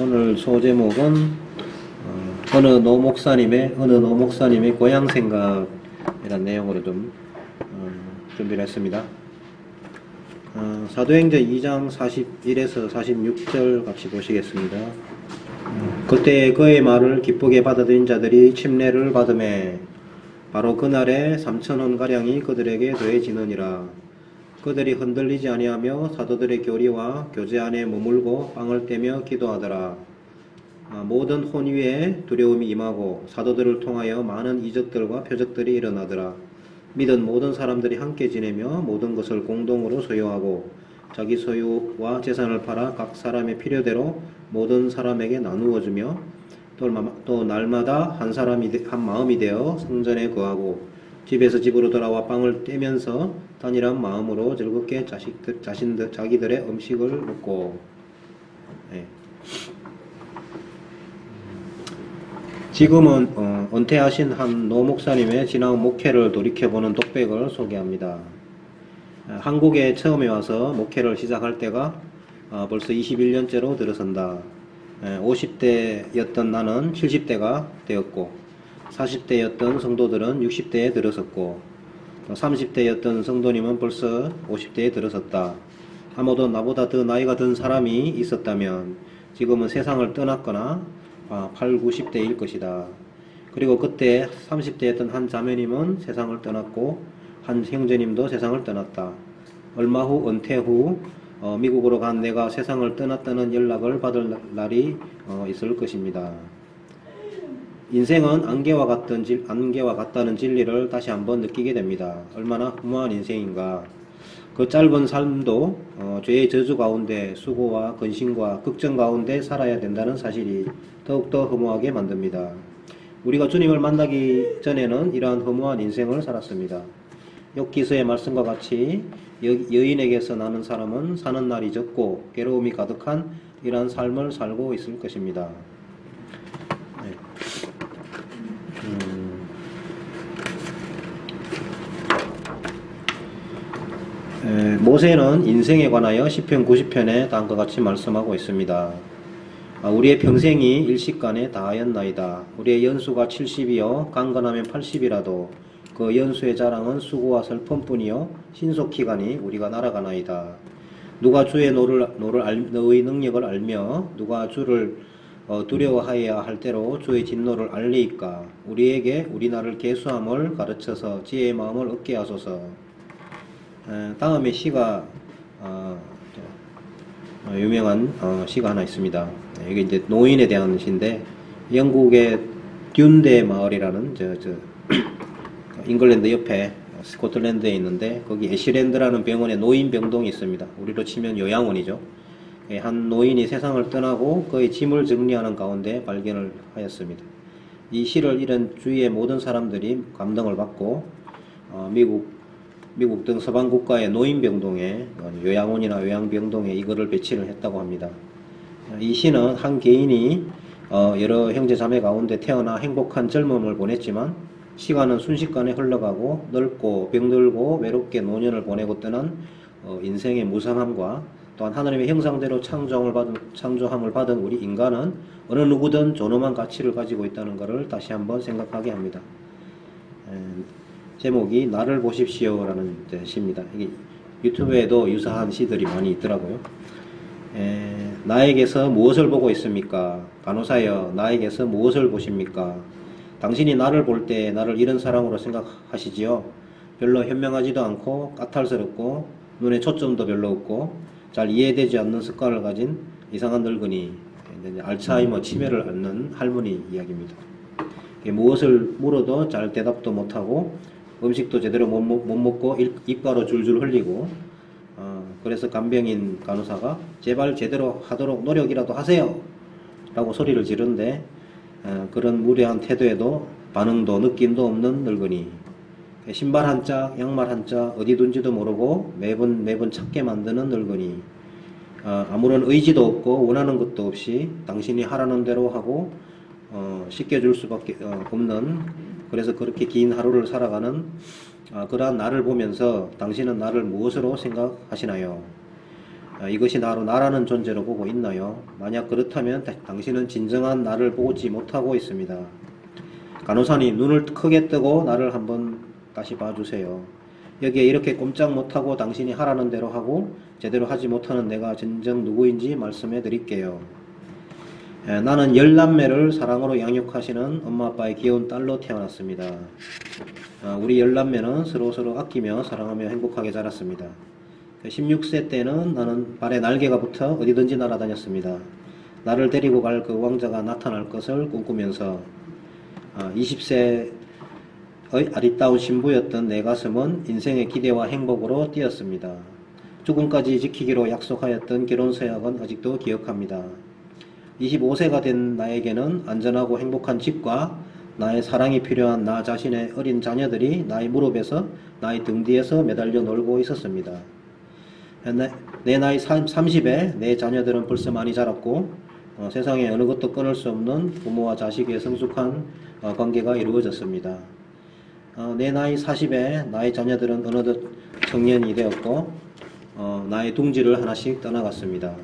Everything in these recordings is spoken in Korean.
오늘 소제목은 어느 노 목사님의 고향 생각이라는 내용으로 좀 준비를 했습니다. 사도행전 2장 41에서 46절 같이 보시겠습니다. 그때 그의 말을 기쁘게 받아들인 자들이 침례를 받음에 바로 그날에 3,000원가량이 그들에게 더해지느니라. 그들이 흔들리지 아니하며 사도들의 교리와 교제 안에 머물고 빵을 떼며 기도하더라. 모든 혼위에 두려움이 임하고 사도들을 통하여 많은 이적들과 표적들이 일어나더라. 믿은 모든 사람들이 함께 지내며 모든 것을 공동으로 소유하고 자기 소유와 재산을 팔아 각 사람의 필요대로 모든 사람에게 나누어 주며 또 날마다 한 마음이 되어 성전에 거하고 집에서 집으로 돌아와 빵을 떼면서 단일한 마음으로 즐겁게 자기들의 음식을 먹고. 지금은 은퇴하신 한 노 목사님의 지나온 목회를 돌이켜보는 독백을 소개합니다. 한국에 처음에 와서 목회를 시작할 때가 벌써 21년째로 들어선다. 50대였던 나는 70대가 되었고 40대였던 성도들은 60대에 들어섰고 30대였던 성도님은 벌써 50대에 들어섰다. 아무도 나보다 더 나이가 든 사람이 있었다면 지금은 세상을 떠났거나 8, 90대일 것이다. 그리고 그때 30대였던 한 자매님은 세상을 떠났고 한 형제님도 세상을 떠났다. 얼마 후 은퇴 후 미국으로 간 내가 세상을 떠났다는 연락을 받을 날이 있을 것입니다. 인생은 안개와 같다는 진리를 다시 한번 느끼게 됩니다. 얼마나 허무한 인생인가. 그 짧은 삶도 죄의 저주 가운데 수고와 근심과 걱정 가운데 살아야 된다는 사실이 더욱더 허무하게 만듭니다. 우리가 주님을 만나기 전에는 이러한 허무한 인생을 살았습니다. 욥기서의 말씀과 같이 여인에게서 나는 사람은 사는 날이 적고 괴로움이 가득한 이러한 삶을 살고 있을 것입니다. 모세는 인생에 관하여 시편 90편에 다음과 같이 말씀하고 있습니다. 우리의 평생이 일식간에 다하였나이다. 우리의 연수가 70이요 강건하면 80이라도 그 연수의 자랑은 수고와 슬픔뿐이요 신속히가니 우리가 날아가나이다. 누가 주의 너의 능력을 알며 누가 주를 두려워하여야 할 때로 주의 진노를 알리이까. 우리에게 우리 나를 계수함을 가르쳐서 지혜의 마음을 얻게 하소서. 다음에 시가 유명한 시가 하나 있습니다. 이게 이제 노인에 대한 시인데 영국의 듄데 마을이라는 잉글랜드 옆에 스코틀랜드에 있는데 거기 애쉬랜드라는 병원에 노인 병동이 있습니다. 우리로 치면 요양원이죠. 한 노인이 세상을 떠나고 그의 짐을 정리하는 가운데 발견을 하였습니다. 이 시를 읽은 주위의 모든 사람들이 감동을 받고 미국 등 서방 국가의 노인병동에 요양원이나 요양병동에 이거를 배치를 했다고 합니다. 이 시는 한 개인이 여러 형제 자매 가운데 태어나 행복한 젊음을 보냈지만 시간은 순식간에 흘러가고 늙고 병들고 외롭게 노년을 보내고 떠난 인생의 무상함과 또한 하나님의 형상대로 창조함을 받은 우리 인간은 어느 누구든 존엄한 가치를 가지고 있다는 것을 다시 한번 생각하게 합니다. 제목이 나를 보십시오라는 시입니다. 이게 유튜브에도 유사한 시들이 많이 있더라고요. 나에게서 무엇을 보고 있습니까? 간호사여, 나에게서 무엇을 보십니까? 당신이 나를 볼 때 나를 이런 사람으로 생각하시지요? 별로 현명하지도 않고 까탈스럽고 눈에 초점도 별로 없고 잘 이해되지 않는 습관을 가진 이상한 늙은이, 알츠하이머 치매를 앓는 할머니 이야기입니다. 무엇을 물어도 잘 대답도 못하고 음식도 제대로 못 먹고 입가로 줄줄 흘리고 그래서 간병인 간호사가 제발 제대로 하도록 노력이라도 하세요 라고 소리를 지르는데 그런 무례한 태도에도 반응도 느낌도 없는 늙은이, 신발 한 짝 양말 한 짝 어디 둔지도 모르고 매번 찾게 만드는 늙은이, 아무런 의지도 없고 원하는 것도 없이 당신이 하라는 대로 하고 시켜줄 수밖에 없는, 그래서 그렇게 긴 하루를 살아가는 그러한 나를 보면서 당신은 나를 무엇으로 생각하시나요? 이것이 나로 나라는 존재로 보고 있나요? 만약 그렇다면 당신은 진정한 나를 보지 못하고 있습니다. 간호사님, 눈을 크게 뜨고 나를 한번 다시 봐주세요. 여기에 이렇게 꼼짝 못하고 당신이 하라는 대로 하고 제대로 하지 못하는 내가 진정 누구인지 말씀해 드릴게요. 나는 10남매를 사랑으로 양육하시는 엄마 아빠의 귀여운 딸로 태어났습니다. 우리 10남매는 서로서로 아끼며 사랑하며 행복하게 자랐습니다. 16세 때는 나는 발에 날개가 붙어 어디든지 날아다녔습니다. 나를 데리고 갈 그 왕자가 나타날 것을 꿈꾸면서 20세의 아리따운 신부였던 내 가슴은 인생의 기대와 행복으로 뛰었습니다. 죽음까지 지키기로 약속하였던 결혼 서약은 아직도 기억합니다. 25세가 된 나에게는 안전하고 행복한 집과 나의 사랑이 필요한 나 자신의 어린 자녀들이 나의 무릎에서 나의 등 뒤에서 매달려 놀고 있었습니다. 내 나이 30에 내 자녀들은 벌써 많이 자랐고 세상에 어느 것도 끊을 수 없는 부모와 자식의 성숙한 관계가 이루어졌습니다. 내 나이 40에 나의 자녀들은 어느덧 청년이 되었고 나의 둥지를 하나씩 떠나갔습니다.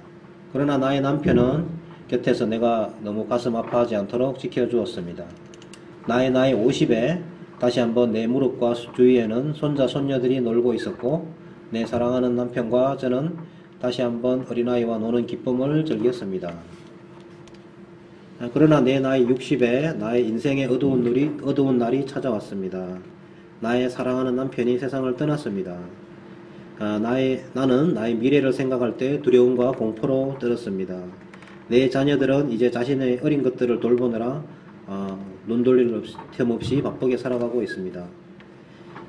그러나 나의 남편은 곁에서 내가 너무 가슴 아파하지 않도록 지켜주었습니다. 나의 나이 50에 다시 한번 내 무릎과 주위에는 손자 손녀들이 놀고 있었고 내 사랑하는 남편과 저는 다시 한번 어린아이와 노는 기쁨을 즐겼습니다. 그러나 내 나이 60에 나의 인생의 어두운 날이 찾아왔습니다. 나의 사랑하는 남편이 세상을 떠났습니다. 나는 나의 미래를 생각할 때 두려움과 공포로 떨었습니다. 내 자녀들은 이제 자신의 어린 것들을 돌보느라 눈 돌릴 틈 없이 바쁘게 살아가고 있습니다.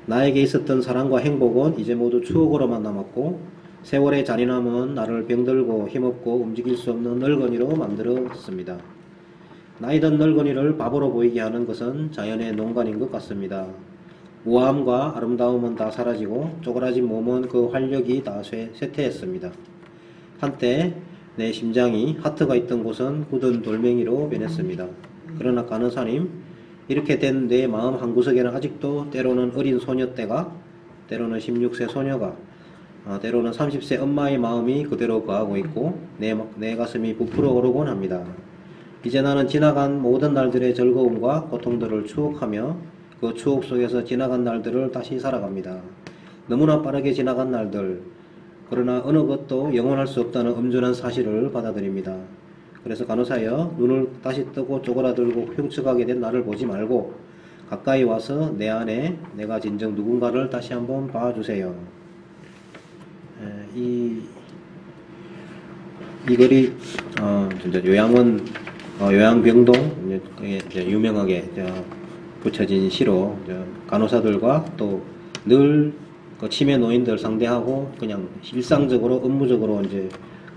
나에게 있었던 사랑과 행복은 이제 모두 추억으로만 남았고 세월의 잔인함은 나를 병들고 힘없고 움직일 수 없는 늙은이로 만들었습니다. 나이든 늙은이를 바보로 보이게 하는 것은 자연의 농간인 것 같습니다. 우아함과 아름다움은 다 사라지고 쪼그라진 몸은 그 활력이 다 쇠퇴했습니다. 한때 내 심장이 하트가 있던 곳은 굳은 돌멩이로 변했습니다. 그러나 간호사님, 이렇게 된 내 마음 한구석에는 아직도 때로는 어린 소녀떼가, 때로는 16세 소녀가, 때로는 30세 엄마의 마음이 그대로 거하고 있고 내 가슴이 부풀어 오르곤 합니다. 이제 나는 지나간 모든 날들의 즐거움과 고통들을 추억하며 그 추억 속에서 지나간 날들을 다시 살아갑니다. 너무나 빠르게 지나간 날들, 그러나 어느 것도 영원할 수 없다는 엄중한 사실을 받아들입니다. 그래서 간호사여, 눈을 다시 뜨고 쪼그라들고 흉측하게 된 나를 보지 말고 가까이 와서 내 안에 내가 진정 누군가를 다시 한번 봐주세요. 이 글이 진짜 요양병동 유명하게 붙여진 시로 간호사들과 또 늘 치매 노인들 상대하고 그냥 일상적으로 업무적으로 이제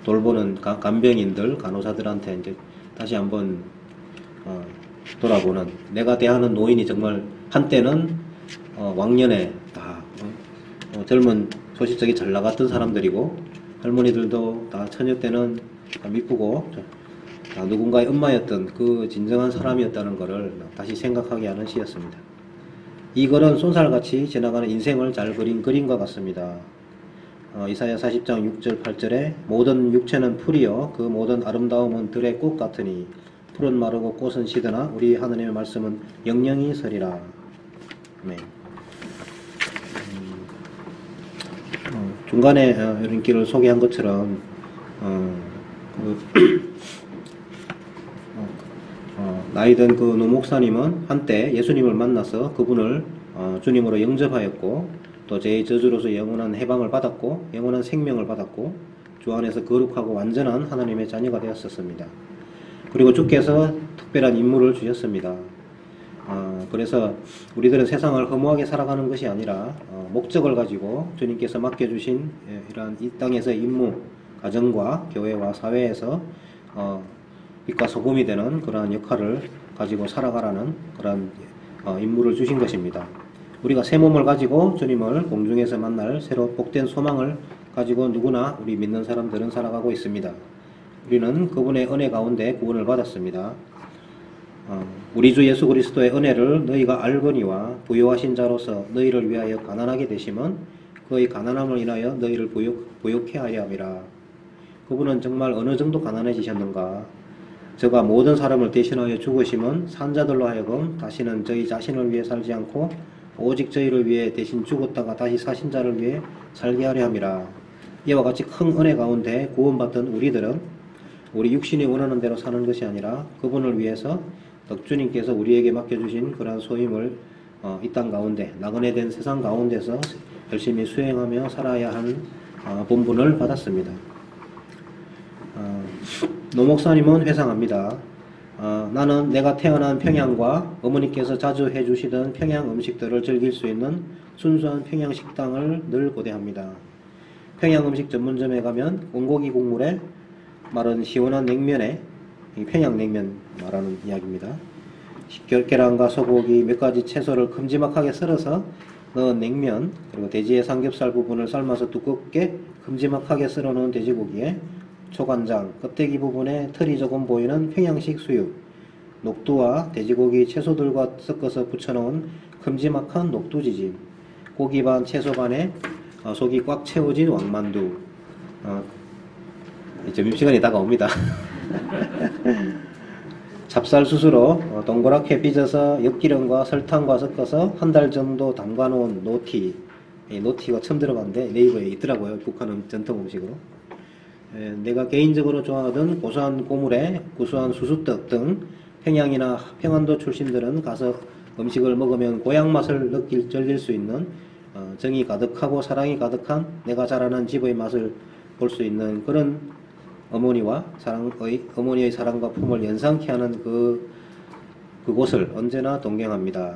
돌보는 간병인들 간호사들한테 이제 다시 한번 돌아보는, 내가 대하는 노인이 정말 한때는 왕년에 다 젊은 소시적이 잘 나갔던 사람들이고 할머니들도 다 처녀 때는 이쁘고 누군가의 엄마였던 그 진정한 사람이었다는 것을 다시 생각하게 하는 시였습니다. 이 글은 쏜살같이 지나가는 인생을 잘 그린 그림과 같습니다. 이사야 40장 6절 8절에 모든 육체는 풀이요 그 모든 아름다움은 들의 꽃 같으니 풀은 마르고 꽃은 시드나 우리 하느님의 말씀은 영영이 서리라. 네. 중간에 이런 길을 소개한 것처럼 나이든 그 노 목사님은 한때 예수님을 만나서 그분을 주님으로 영접하였고 또 제 저주로서 영원한 해방을 받았고 영원한 생명을 받았고 주 안에서 거룩하고 완전한 하나님의 자녀가 되었었습니다. 그리고 주께서 특별한 임무를 주셨습니다. 그래서 우리들은 세상을 허무하게 살아가는 것이 아니라 목적을 가지고 주님께서 맡겨주신 이러한 이 땅에서의 임무, 가정과 교회와 사회에서 빛과 소금이 되는 그러한 역할을 가지고 살아가라는 그러한 임무를 주신 것입니다. 우리가 새 몸을 가지고 주님을 공중에서 만날 새로 복된 소망을 가지고 누구나 우리 믿는 사람들은 살아가고 있습니다. 우리는 그분의 은혜 가운데 구원을 받았습니다. 우리 주 예수 그리스도의 은혜를 너희가 알거니와 부요하신 자로서 너희를 위하여 가난하게 되심은 그의 가난함을 인하여 너희를 부욕해 하려 함이라. 그분은 정말 어느 정도 가난해지셨는가? 저가 모든 사람을 대신하여 죽으심은 산자들로 하여금 다시는 저희 자신을 위해 살지 않고 오직 저희를 위해 대신 죽었다가 다시 사신 자를 위해 살게 하려 함이라. 이와 같이 큰 은혜 가운데 구원받은 우리들은 우리 육신이 원하는 대로 사는 것이 아니라 그분을 위해서 덕주님께서 우리에게 맡겨주신 그러한 소임을 이 땅 가운데 나그네 된 세상 가운데서 열심히 수행하며 살아야 한 본분을 받았습니다. 노 목사님은 회상합니다. 나는 내가 태어난 평양과 어머니께서 자주 해주시던 평양 음식들을 즐길 수 있는 순수한 평양 식당을 늘 고대합니다. 평양 음식 전문점에 가면 온고기 국물에 마른 시원한 냉면에 평양냉면 말하는 이야기입니다. 계란과 소고기 몇 가지 채소를 큼지막하게 썰어서 넣은 냉면, 그리고 돼지의 삼겹살 부분을 삶아서 두껍게 큼지막하게 썰어 놓은 돼지고기에 초간장, 껍데기 부분에 털이 조금 보이는 평양식 수육, 녹두와 돼지고기 채소들과 섞어서 부쳐놓은 큼지막한 녹두지짐, 고기 반 채소 반에 속이 꽉 채워진 왕만두. 점심시간이 다가옵니다. 찹쌀수수로 동그랗게 빚어서 엿기름과 설탕과 섞어서 한 달 정도 담가놓은 노티. 노티가 처음 들어봤는데 네이버에 있더라고요. 북한 전통 음식으로. 내가 개인적으로 좋아하던 고소한 고물에 구수한 수수떡 등 평양이나 평안도 출신들은 가서 음식을 먹으면 고향 맛을 즐길 수 있는 정이 가득하고 사랑이 가득한 내가 자라난 집의 맛을 볼 수 있는 그런 어머니의 사랑과 품을 연상케 하는 그곳을 언제나 동경합니다.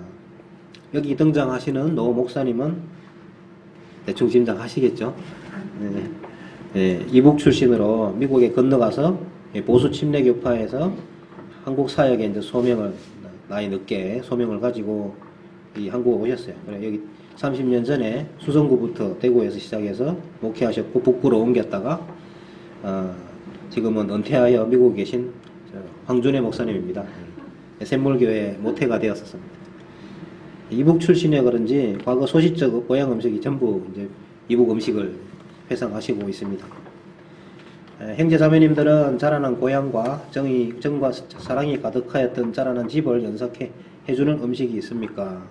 여기 등장하시는 노 목사님은 대충 짐작하시겠죠? 네, 이북 출신으로 미국에 건너가서 보수 침례교파에서 한국 사역에 이제 소명을 나이 늦게 소명을 가지고 이 한국에 오셨어요. 그래 여기 30년 전에 수성구부터 대구에서 시작해서 목회하셨고 북부로 옮겼다가 지금은 은퇴하여 미국에 계신 황준혜 목사님입니다. 샘물교회 모태가 되었었습니다. 이북 출신이라 그런지 과거 소시적 고향 음식이 전부 이제 이북 음식을 회상하시고 있습니다. 형제자매님들은 자라난 고향과 정과 사랑이 가득하였던 자라난 집을 연상해 해주는 음식이 있습니까?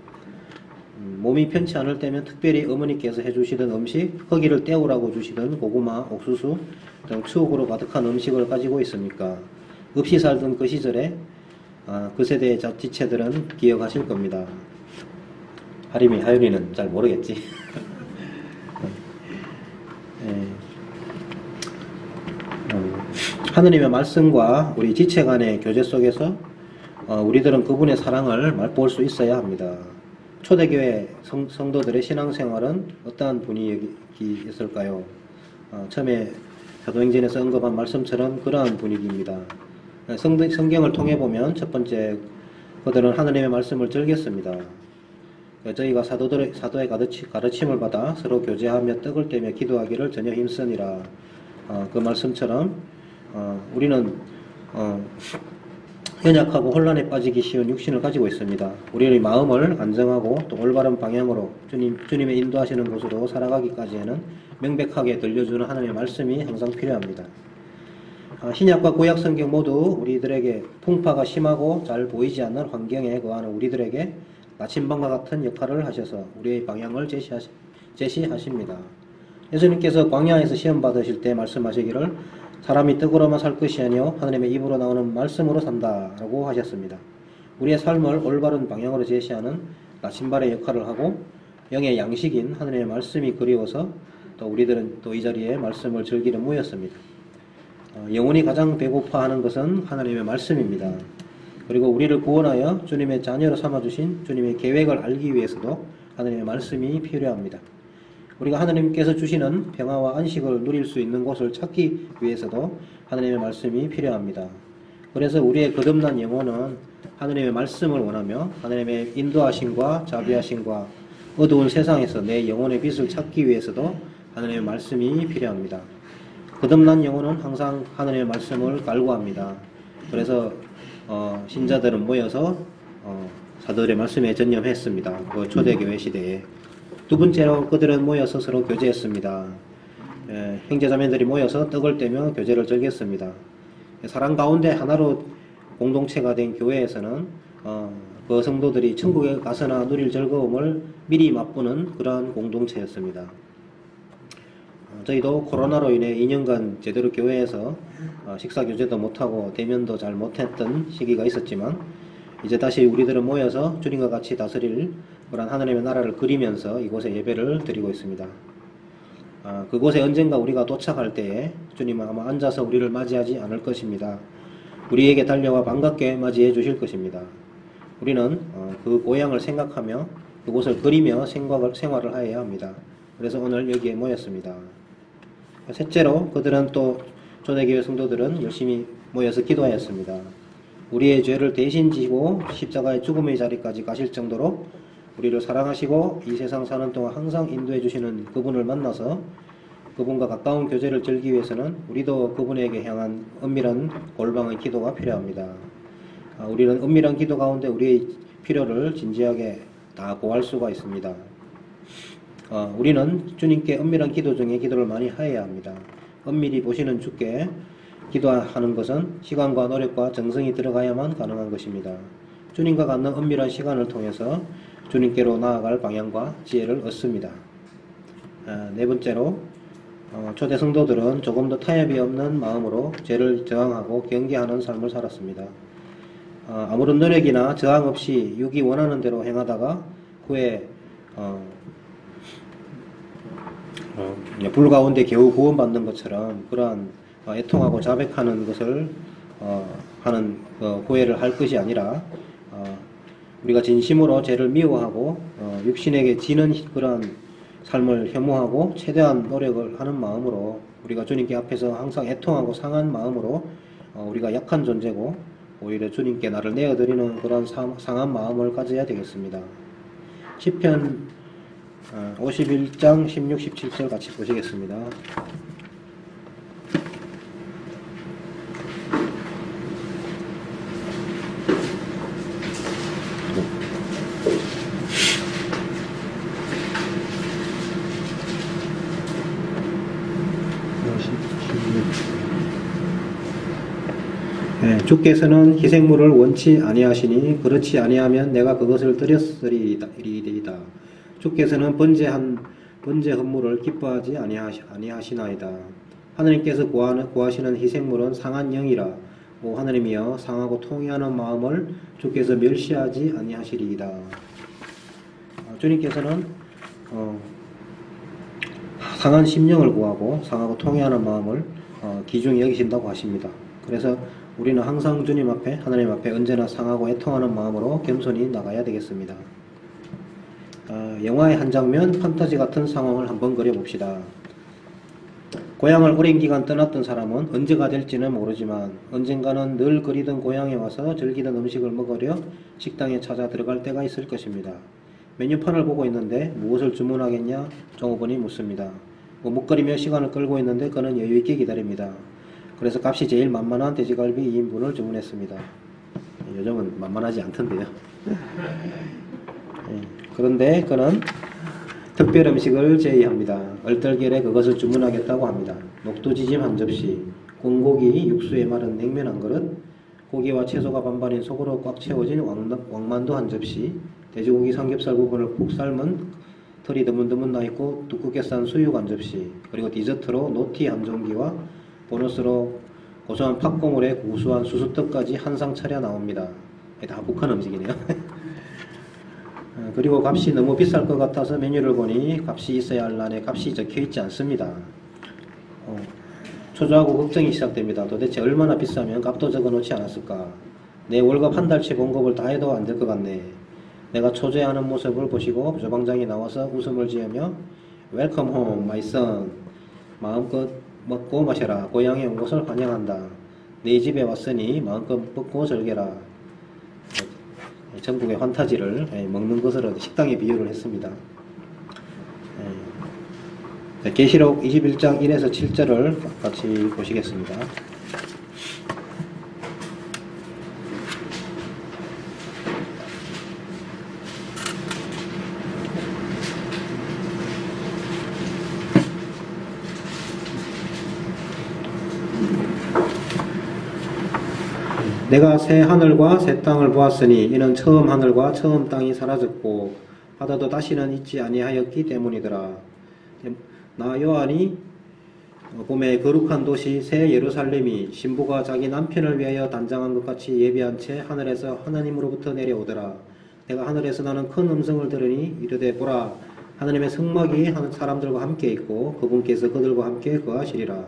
몸이 편치 않을 때면 특별히 어머니께서 해주시던 음식, 허기를 때우라고 주시던 고구마, 옥수수 등 추억으로 가득한 음식을 가지고 있습니까? 없이 살던 그 시절에 그 세대의 지체들은 기억하실 겁니다. 하율이는 잘 모르겠지. 하느님의 말씀과 우리 지체 간의 교제 속에서 우리들은 그분의 사랑을 맛볼 수 있어야 합니다. 초대교회 성도들의 신앙생활은 어떠한 분위기였을까요? 처음에 사도행전에서 언급한 말씀처럼 그러한 분위기입니다. 성경을 통해 보면 첫 번째, 그들은 하느님의 말씀을 즐겼습니다. 저희가 사도의 가르침을 받아 서로 교제하며 떡을 떼며 기도하기를 전혀 힘쓰니라. 그 말씀처럼 우리는 연약하고 혼란에 빠지기 쉬운 육신을 가지고 있습니다. 우리의 마음을 안정하고 또 올바른 방향으로 주님의 인도하시는 곳으로 살아가기까지에는 명백하게 들려주는 하나님의 말씀이 항상 필요합니다. 신약과 구약 성경 모두 우리들에게 풍파가 심하고 잘 보이지 않는 환경에 거하는 우리들에게 나침반과 같은 역할을 하셔서 우리의 방향을 제시하십니다. 예수님께서 광야에서 시험 받으실 때 말씀하시기를 사람이 떡으로만 살 것이 아니요 하나님의 입으로 나오는 말씀으로 산다 라고 하셨습니다. 우리의 삶을 올바른 방향으로 제시하는 나침반의 역할을 하고 영의 양식인 하나님의 말씀이 그리워서 또 우리들은 또 이 자리에 말씀을 즐기려 모였습니다. 영혼이 가장 배고파하는 것은 하나님의 말씀입니다. 그리고 우리를 구원하여 주님의 자녀로 삼아주신 주님의 계획을 알기 위해서도 하나님의 말씀이 필요합니다. 우리가 하나님께서 주시는 평화와 안식을 누릴 수 있는 곳을 찾기 위해서도 하나님의 말씀이 필요합니다. 그래서 우리의 거듭난 영혼은 하나님의 말씀을 원하며 하나님의 인도하심과 자비하심과 어두운 세상에서 내 영혼의 빛을 찾기 위해서도 하나님의 말씀이 필요합니다. 거듭난 영혼은 항상 하나님의 말씀을 갈구합니다. 그래서 신자들은 모여서 사도들의 말씀에 전념했습니다. 그 초대교회 시대에. 두 번째로 그들은 모여서 서로 교제했습니다. 형제자매들이 모여서 떡을 떼며 교제를 즐겼습니다. 사랑 가운데 하나로 공동체가 된 교회에서는 그 성도들이 천국에 가서나 누릴 즐거움을 미리 맛보는 그러한 공동체였습니다. 저희도 코로나로 인해 2년간 제대로 교회에서 식사 교제도 못하고 대면도 잘 못했던 시기가 있었지만 이제 다시 우리들은 모여서 주님과 같이 다스릴 그런 하나님의 나라를 그리면서 이곳에 예배를 드리고 있습니다. 그곳에 언젠가 우리가 도착할 때에 주님은 아마 앉아서 우리를 맞이하지 않을 것입니다. 우리에게 달려와 반갑게 맞이해 주실 것입니다. 우리는 그 고향을 생각하며 그곳을 그리며 생활을 해야 합니다. 그래서 오늘 여기에 모였습니다. 셋째로 그들은 또 초대교회 성도들은 열심히 모여서 기도하였습니다. 우리의 죄를 대신 지고 십자가의 죽음의 자리까지 가실 정도로 우리를 사랑하시고 이 세상 사는 동안 항상 인도해 주시는 그분을 만나서 그분과 가까운 교제를 즐기기 위해서는 우리도 그분에게 향한 은밀한 골방의 기도가 필요합니다. 우리는 은밀한 기도 가운데 우리의 필요를 진지하게 다 고할 수가 있습니다. 우리는 주님께 은밀한 기도 중에 기도를 많이 해야 합니다. 은밀히 보시는 주께 기도하는 것은 시간과 노력과 정성이 들어가야만 가능한 것입니다. 주님과 갖는 은밀한 시간을 통해서 주님께로 나아갈 방향과 지혜를 얻습니다. 네 번째로 초대 성도들은 조금 더 타협이 없는 마음으로 죄를 저항하고 경계하는 삶을 살았습니다. 아무런 노력이나 저항 없이 육이 원하는 대로 행하다가 후에 불 가운데 겨우 구원받는 것처럼 그러한 애통하고 자백하는 것을 하는 고해를 할 것이 아니라 우리가 진심으로 죄를 미워하고 육신에게 지는 그러한 삶을 혐오하고 최대한 노력을 하는 마음으로 우리가 주님께 앞에서 항상 애통하고 상한 마음으로 우리가 약한 존재고 오히려 주님께 나를 내어드리는 그런 상한 마음을 가져야 되겠습니다. 시편 51장 16, 17절 같이 보시겠습니다. 주께서는 희생물을 원치 아니하시니 그렇지 아니하면 내가 그것을 드렸으리이다. 주께서는 번제 헌물을 기뻐하지 아니하시나이다. 하나님께서 구하시는 희생물은 상한 영이라. 오 하나님이여 상하고 통회하는 마음을 주께서 멸시하지 아니하시리이다. 주님께서는 상한 심령을 구하고 상하고 통회하는 마음을 귀중히 여기신다고 하십니다. 그래서 우리는 항상 주님 앞에 하나님 앞에 언제나 상하고 애통하는 마음으로 겸손히 나가야 되겠습니다. 영화의 한 장면, 판타지 같은 상황을 한번 그려봅시다. 고향을 오랜 기간 떠났던 사람은 언제가 될지는 모르지만 언젠가는 늘 그리던 고향에 와서 즐기던 음식을 먹으려 식당에 찾아 들어갈 때가 있을 것입니다. 메뉴판을 보고 있는데 무엇을 주문하겠냐? 종업원이 묻습니다. 묵거리며 시간을 끌고 있는데 그는 여유있게 기다립니다. 그래서 값이 제일 만만한 돼지갈비 2인분을 주문했습니다. 요즘은 만만하지 않던데요. 그런데 그는 특별 음식을 제의합니다. 얼떨결에 그것을 주문하겠다고 합니다. 녹두지짐 한 접시, 꽁고기 육수에 마른 냉면 한 그릇, 고기와 채소가 반반인 속으로 꽉 채워진 왕만두 한 접시, 돼지고기 삼겹살 부분을 푹 삶은 털이 드문드문 나있고 두껍게 싼 수육 한 접시, 그리고 디저트로 노티 한 종기와 보너스로 고소한 팥고물에 구수한 수수떡까지 한 상 차려 나옵니다. 다 북한 음식이네요. 그리고 값이 너무 비쌀 것 같아서 메뉴를 보니 값이 있어야 할 난에 값이 적혀있지 않습니다. 초조하고 걱정이 시작됩니다. 도대체 얼마나 비싸면 값도 적어놓지 않았을까? 내 월급 한 달치 봉급을 다 해도 안 될 것 같네. 내가 초조해하는 모습을 보시고 주방장이 나와서 웃음을 지으며 Welcome home, my son. 마음껏 먹고 마셔라. 고향에 온 것을 환영한다. 네 집에 왔으니 마음껏 먹고 즐겨라. 전국의 환타지를 먹는 것으로 식당에 비유를 했습니다. 계시록 21장 1에서 7절을 같이 보시겠습니다. 내가 새 하늘과 새 땅을 보았으니 이는 처음 하늘과 처음 땅이 사라졌고 바다도 다시는 있지 아니하였기 때문이더라. 나 요한이 봄에 거룩한 도시 새 예루살렘이 신부가 자기 남편을 위하여 단장한 것 같이 예비한 채 하늘에서 하나님으로부터 내려오더라. 내가 하늘에서 나는 큰 음성을 들으니 이르되 보라 하나님의 성막이 사람들과 함께 있고 그분께서 그들과 함께 거하시리라.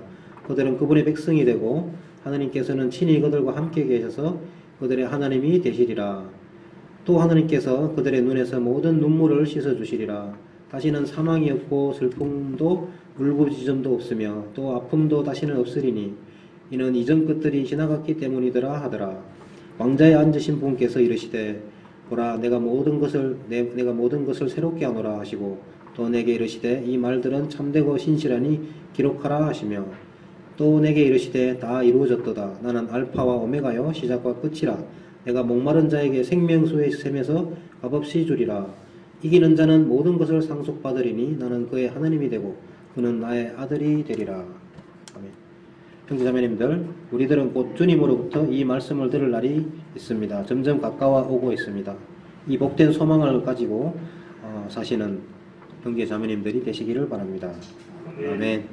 그들은 그분의 백성이 되고 하나님께서는 친히 그들과 함께 계셔서 그들의 하나님이 되시리라. 또 하나님께서 그들의 눈에서 모든 눈물을 씻어주시리라. 다시는 사망이 없고 슬픔도 울부짖음도 없으며 또 아픔도 다시는 없으리니 이는 이전 것들이 지나갔기 때문이더라 하더라. 왕자에 앉으신 분께서 이르시되 보라 내가 모든 것을 새롭게 하노라 하시고 또 내게 이르시되 이 말들은 참되고 신실하니 기록하라 하시며 또 내게 이르시되 다 이루어졌도다. 나는 알파와 오메가요 시작과 끝이라. 내가 목마른 자에게 생명수의 샘에서 값없이 주리라. 이기는 자는 모든 것을 상속받으리니 나는 그의 하나님이 되고 그는 나의 아들이 되리라. 아멘. 형제자매님들, 우리들은 곧 주님으로부터 이 말씀을 들을 날이 있습니다. 점점 가까워 오고 있습니다. 이 복된 소망을 가지고 사시는 형제자매님들이 되시기를 바랍니다. 아멘.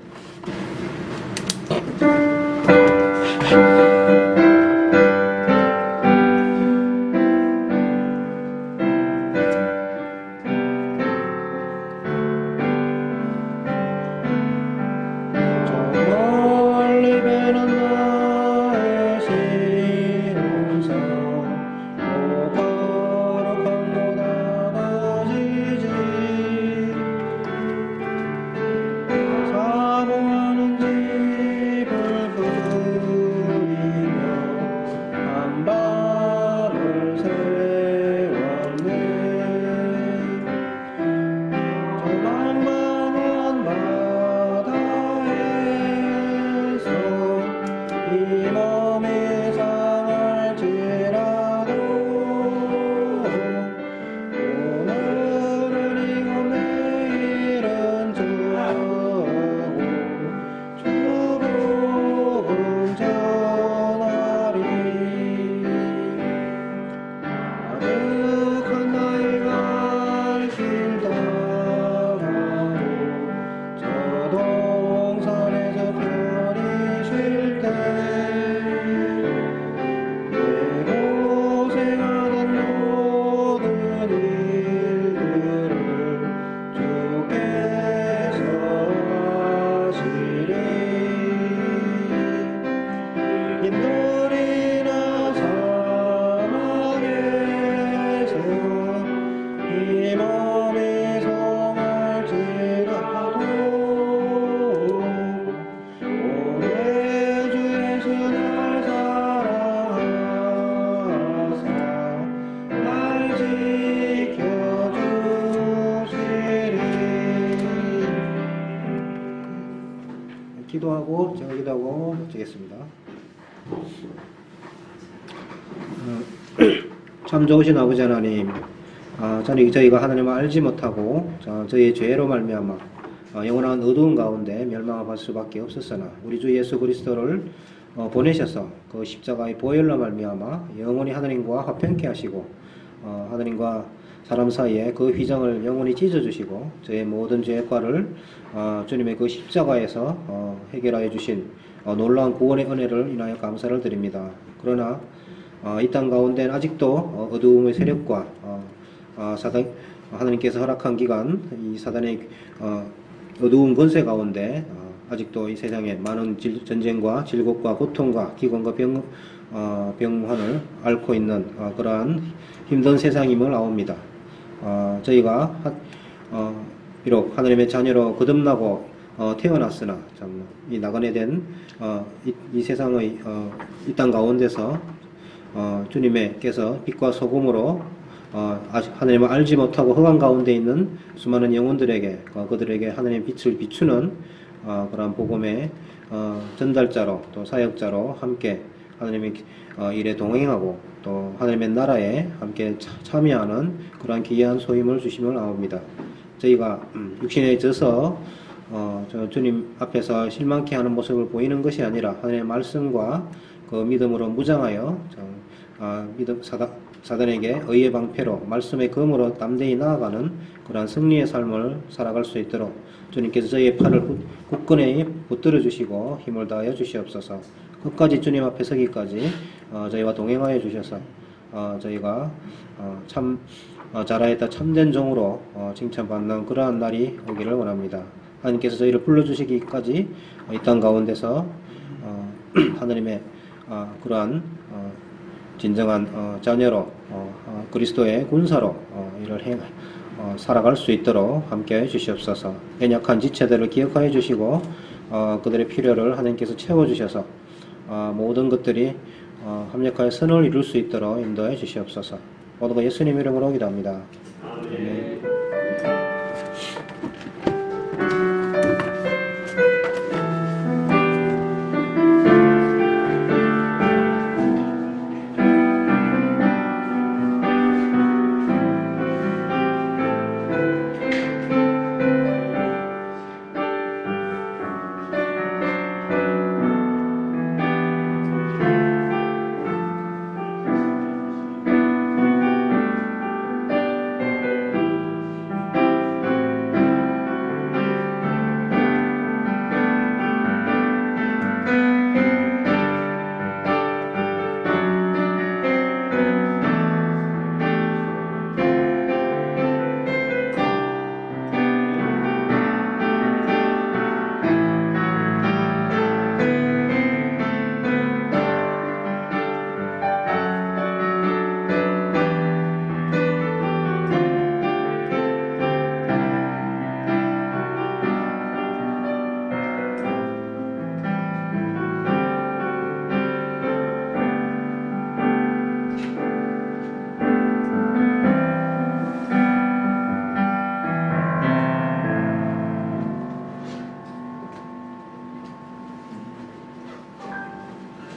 기도하고 제가 기도하고 드리겠습니다. 참 좋으신 아버지 하나님, 저희가 하나님을 알지 못하고 저희의 죄로 말미암아 영원한 어두운 가운데 멸망할 수밖에 없었으나 우리 주 예수 그리스도를 보내셔서 그 십자가의 보혈로 말미암아 영원히 하나님과 화평케 하시고 하나님과 사람 사이에 그 휘정을 영원히 찢어주시고 저의 모든 죄과를 주님의 그 십자가에서 해결하여 주신 놀라운 구원의 은혜를 인하여 감사를 드립니다. 그러나 이 땅 가운데는 아직도 어두움의 세력과 하나님께서 허락한 기간 이 사단의 어두운 권세 가운데 아직도 이 세상에 많은 전쟁과 질곡과 고통과 기근과 병환을 앓고 있는 그러한 힘든 세상임을 아옵니다. 저희가 비록 하나님의 자녀로 거듭나고 태어났으나 참 이 나그네 된 이 세상의 이 땅 가운데서 주님께서 빛과 소금으로 하나님을 알지 못하고 흑암 가운데 있는 수많은 영혼들에게 그들에게 하나님의 빛을 비추는 그러한 복음의 전달자로 또 사역자로 함께 하나님의 일에 동행하고 또 하나님의 나라에 함께 참여하는 그러한 귀한 소임을 주심을 아옵니다. 저희가 육신에 져서 주님 앞에서 실망케 하는 모습을 보이는 것이 아니라 하나님의 말씀과 그 믿음으로 무장하여 사단에게 의의 방패로 말씀의 검으로 담대히 나아가는 그러한 승리의 삶을 살아갈 수 있도록 주님께서 저희의 팔을 굳건히 붙들어 주시고 힘을 다하여 주시옵소서. 끝까지 주님 앞에 서기까지 저희와 동행하여 주셔서 저희가 참 잘하였다 참된 종으로 칭찬받는 그러한 날이 오기를 원합니다. 하나님께서 저희를 불러주시기까지 이 땅 가운데서 하나님의 그러한 진정한 자녀로 그리스도의 군사로 이를 살아갈 수 있도록 함께해 주시옵소서. 연약한 지체들을 기억하여 주시고 그들의 필요를 하나님께서 채워주셔서 모든 것들이 합력하여 선을 이룰 수 있도록 인도해 주시옵소서. 모든 것 예수님 이름으로 기도합니다. 아멘.